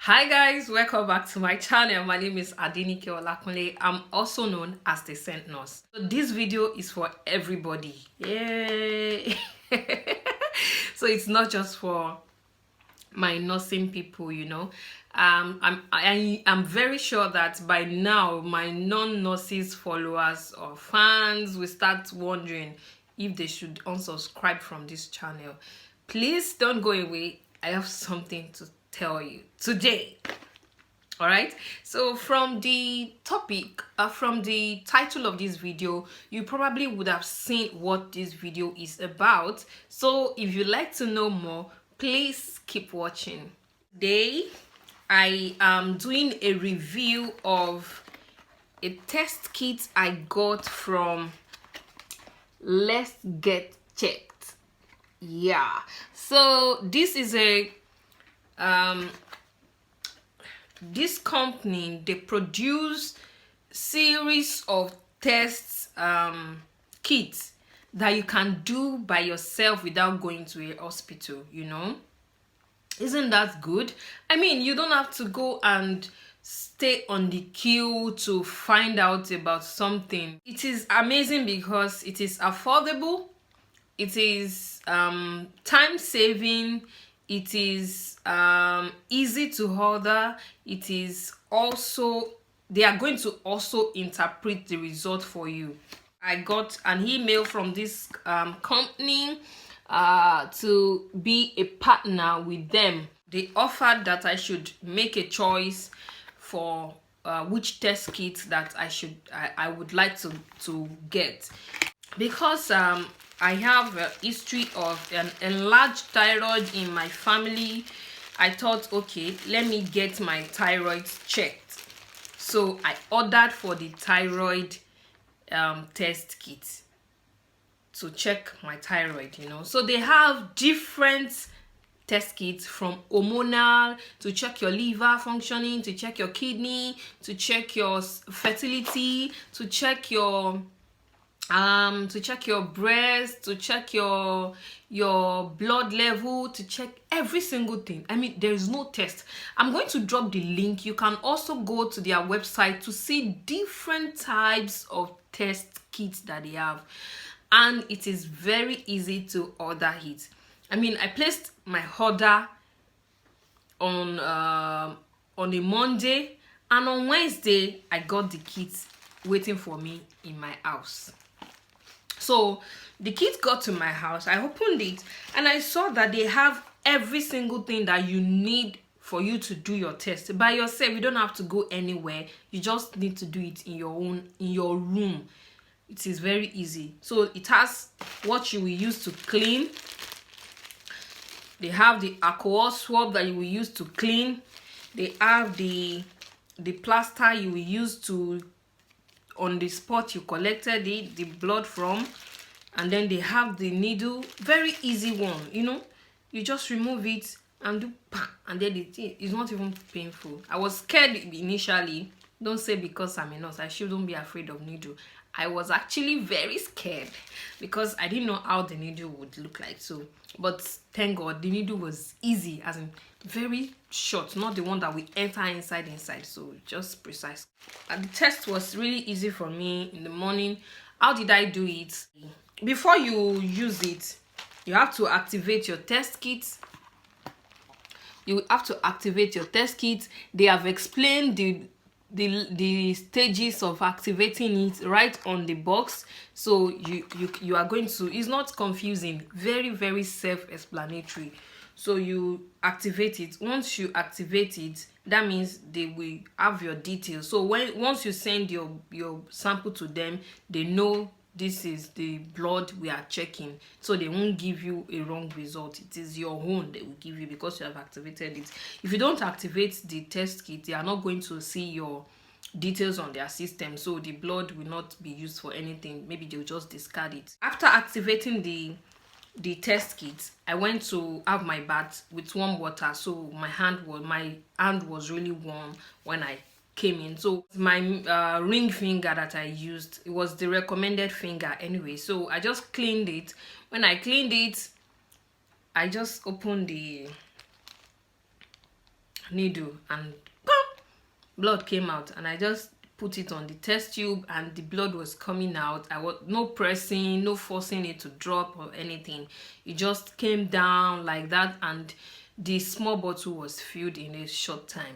Hi guys, welcome back to my channel. My name is Adinike Olakunle. I'm also known as the Scent Nurse. So this video is for everybody. Yay! So it's not just for my nursing people, you know. I'm very sure that by now my non-nurses followers or fans will start wondering if they should unsubscribe from this channel. Please don't go away. I have something to tell you today. All right, so from the topic, from the title of this video, you probably would have seen what this video is about. So if you'd like to know more, please keep watching. Today I am doing a review of a test kit I got from Let's Get Checked. Yeah, so this is a this company, they produce series of tests kits that you can do by yourself without going to a hospital, you know. Isn't that good? I mean, you don't have to go and stay on the queue to find out about something. It is amazing because it is affordable, it is time saving, it is easy to order, it is also, they are going to also interpret the result for you. I got an email from this company to be a partner with them. They offered that I should make a choice for which test kit that I would like to get, because I have a history of an enlarged thyroid in my family. I thought, okay, let me get my thyroid checked. So I ordered for the thyroid test kit to check my thyroid, you know. So they have different test kits, from hormonal to check your liver functioning, to check your kidney, to check your fertility, to check your breast, to check your blood level, to check every single thing. I mean, there is no test. I'm going to drop the link. You can also go to their website to see different types of test kits that they have, and it is very easy to order it. I mean, I placed my order on a Monday, and on Wednesday I got the kit waiting for me in my house. So the kit got to my house, I opened it, and I saw that they have every single thing that you need for you to do your test by yourself. You don't have to go anywhere. You just need to do it in your room. It is very easy. So it has what you will use to clean. They have the alcohol swab that you will use to clean. They have the plaster you will use to, on the spot you collected the blood from. And then they have the needle, very easy one, you know. You just remove it and do pa, and then it's not even painful. I was scared initially. Don't say because I'm a nurse I shouldn't be afraid of needle. I was actually very scared because I didn't know how the needle would look like. So, but thank God the needle was easy, as in very short, not the one that we enter inside. So just precise. And the test was really easy for me in the morning. How did I do it? Before you use it, you have to activate your test kit. You have to activate your test kit. They have explained the stages of activating it right on the box, so you are going to, it's not confusing, very, very self-explanatory. So you activate it. Once you activate it, that means they will have your details. So once you send your sample to them, they know this is the blood we are checking, so they won't give you a wrong result. It is your own they will give you because you have activated it. If you don't activate the test kit, they are not going to see your details on their system, so the blood will not be used for anything. Maybe they'll just discard it. After activating the test kit, I went to have my bath with warm water, so my hand was really warm when I came in. So my ring finger that I used, it was the recommended finger anyway, so I just cleaned it. When I cleaned it, I just opened the needle, and blood came out, and I just put it on the test tube and the blood was coming out. I was no pressing, no forcing it to drop or anything. It just came down like that, and the small bottle was filled in a short time.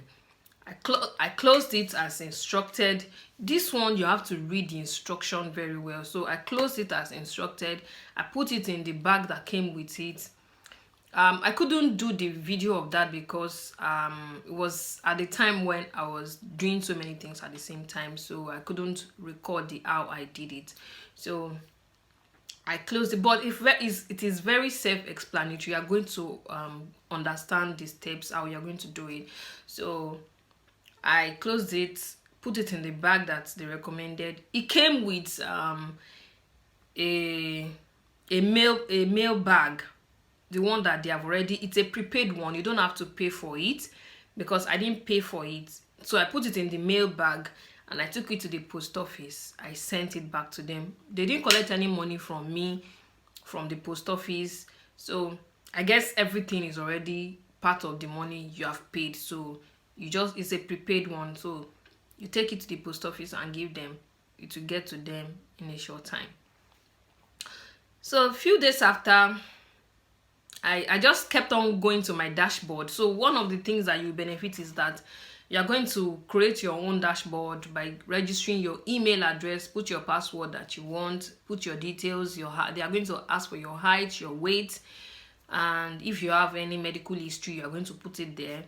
I closed it as instructed. This one you have to read the instruction very well, so I closed it as instructed. I put it in the bag that came with it. I couldn't do the video of that because it was at the time when I was doing so many things at the same time, so I couldn't record how I did it. So I closed it, but it is very self-explanatory. You are going to understand the steps how you are going to do it. So I closed it, put it in the bag that they recommended. It came with a mail bag, the one that they have already. It's a prepaid one. You don't have to pay for it because I didn't pay for it. So I put it in the mail bag and I took it to the post office. I sent it back to them. They didn't collect any money from me from the post office. So I guess everything is already part of the money you have paid. So it's a prepaid one. So you take it to the post office and give them. It will get to them in a short time. So a few days after, I just kept on going to my dashboard. So one of the things that you benefit is that you're going to create your own dashboard by registering your email address, put your password that you want, put your details, they are going to ask for your height, your weight, and if you have any medical history, you're going to put it there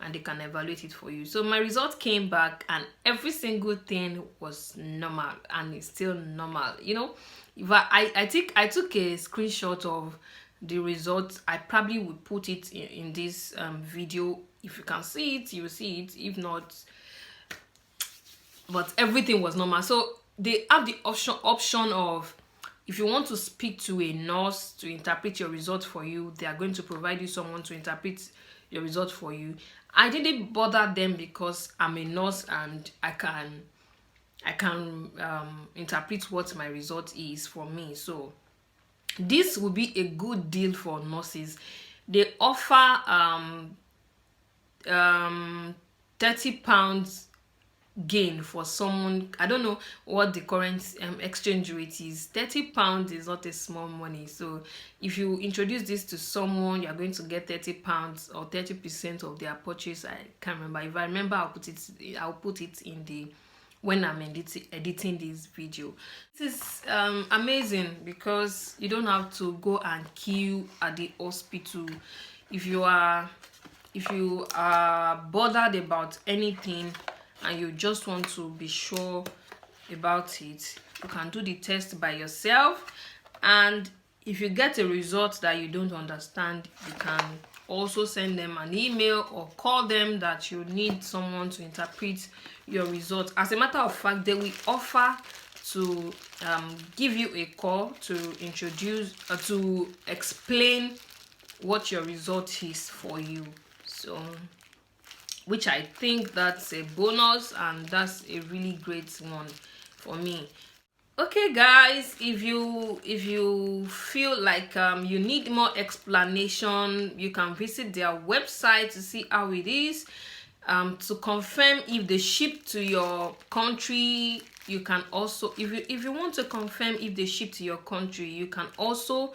and they can evaluate it for you. So my result came back and every single thing was normal, and it's still normal. You know, if I took a screenshot of the results. I probably would put it in this video. If you can see it, you will see it. If not, but everything was normal. So they have the option of, if you want to speak to a nurse to interpret your results for you, they are going to provide you someone to interpret your results for you. I didn't bother them because I'm a nurse and I can interpret what my result is for me. So this will be a good deal for nurses. They offer £30 gain for someone. I don't know what the current exchange rate is. £30 is not a small money. So if you introduce this to someone, you're going to get £30 or 30% of their purchase. I can't remember. If I remember, I'll put it in the when I'm editing this video. This is amazing because you don't have to go and queue at the hospital. If you are bothered about anything and you just want to be sure about it, you can do the test by yourself. And if you get a result that you don't understand, you can also send them an email or call them that you need someone to interpret your results. As a matter of fact, they will offer to give you a call to introduce to explain what your result is for you. So, which I think that's a bonus, and that's a really great one for me. Okay guys, if you feel like you need more explanation, you can visit their website to see how it is. To confirm if they ship to your country, you can also, if you want to confirm if they ship to your country, you can also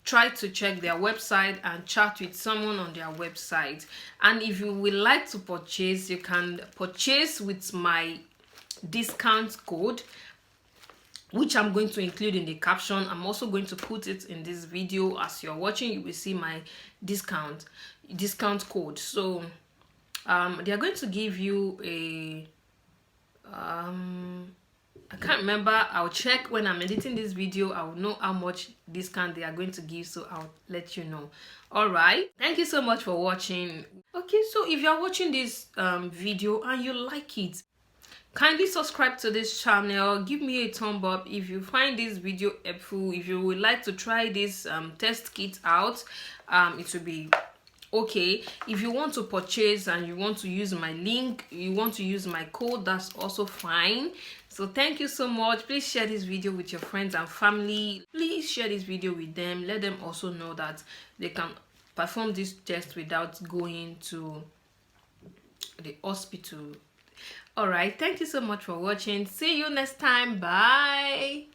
try to check their website and chat with someone on their website. And if you would like to purchase, you can purchase with my discount code, which I'm going to include in the caption. I'm also going to put it in this video. As you're watching, you will see my discount code. So they are going to give you a I can't remember. I'll check when I'm editing this video. I will know how much discount they are going to give, so I'll let you know. All right, thank you so much for watching. Okay, so if you're watching this video and you like it, kindly subscribe to this channel, give me a thumb up if you find this video helpful. If you would like to try this test kit out, it will be okay. If you want to purchase and you want to use my link, you want to use my code, that's also fine. So thank you so much. Please share this video with your friends and family. Please share this video with them. Let them also know that they can perform this test without going to the hospital. All right, thank you so much for watching. See you next time. Bye.